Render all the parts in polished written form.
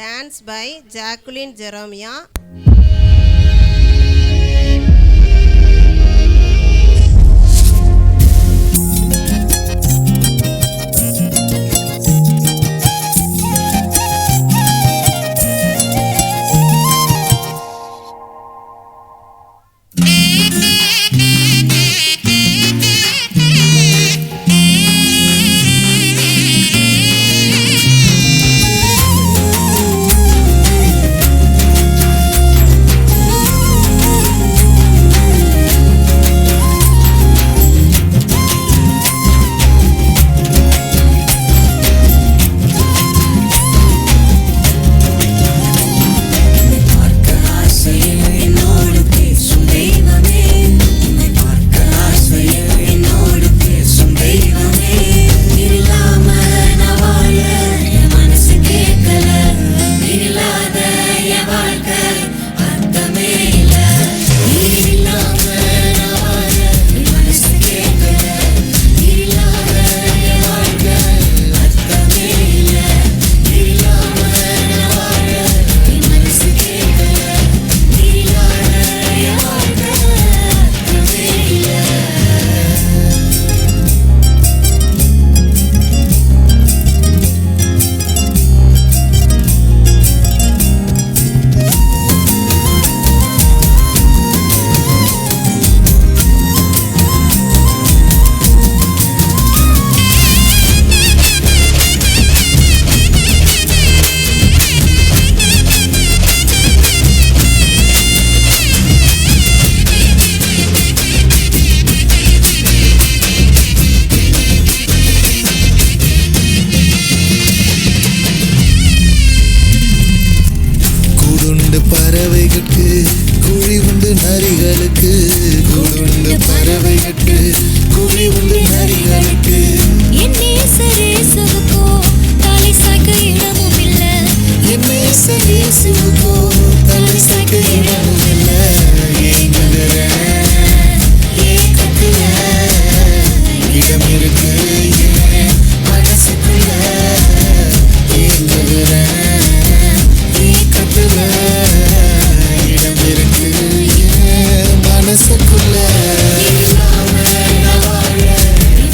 Dance by Jacqueline Jeremiah. பறவைகளுக்கு குழி உண்டு நரிகளுக்கு கூடுண்டு பறவைகளுக்கு குழி உண்டு நரிகளுக்கு என் நேசரேசுவுக்கோ தலை சாய்க்க இடமும் இல்ல என் நேசரேசுவுக்கோ தலை சாய்க்க இடமும் இல்ல ஏங்குகிற ஏக்கத்துல இடம் இருக்கு என் மனசுக்குள்ள ஏங்குகிற ஏக்கத்துல மனசுக்குள்ள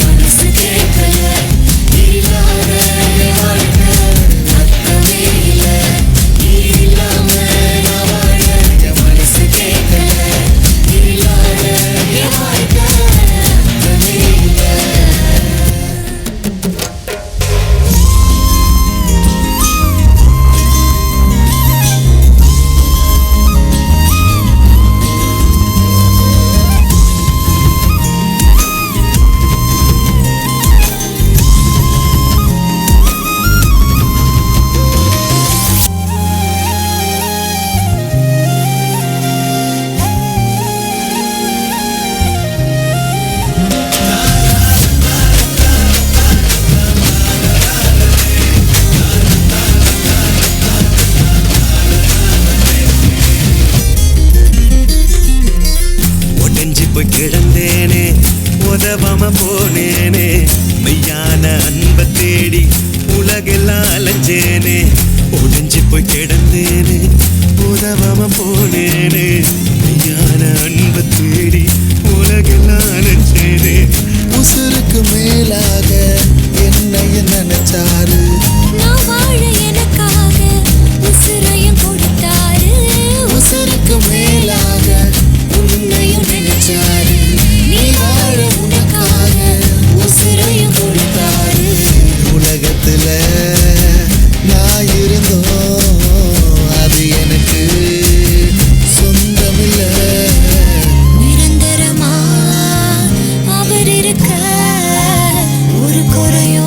மனசு கேட்கல இல்லாத வாழ்க்கை அர்த்தமே இல்ல இல்லாம வாழ மனசு கேட்கல இல்லாத வாழ்க்கை அர்த்தமே இல்ல. கிடந்தேனே உதவாம போனேனே மெய்யான அன்பை தேடி உலகெல்லாம் அலைஞ்சேனே ஒடிஞ்சு போய் கிடந்தேனே உதவாம போனேனே மெய்யான அன்பை தேடி உலகெல்லாம் அலைஞ்சேனே உசுருக்கு மேலாக என்னைய நினைச்சாரு நான் வாழ எனக்காக உசுரையும் கொடுத்தாரு உசுருக்கு மேலாக உன்னையும் நினைச்சாரு நீ வாழ உனக்காக உசுரையும் கொடுத்தாரு உலகத்துல நான் இருந்தோம் அது எனக்கு சொந்தமில்ல நிரந்தரமா அவர் இருக்க ஒரு குறையும்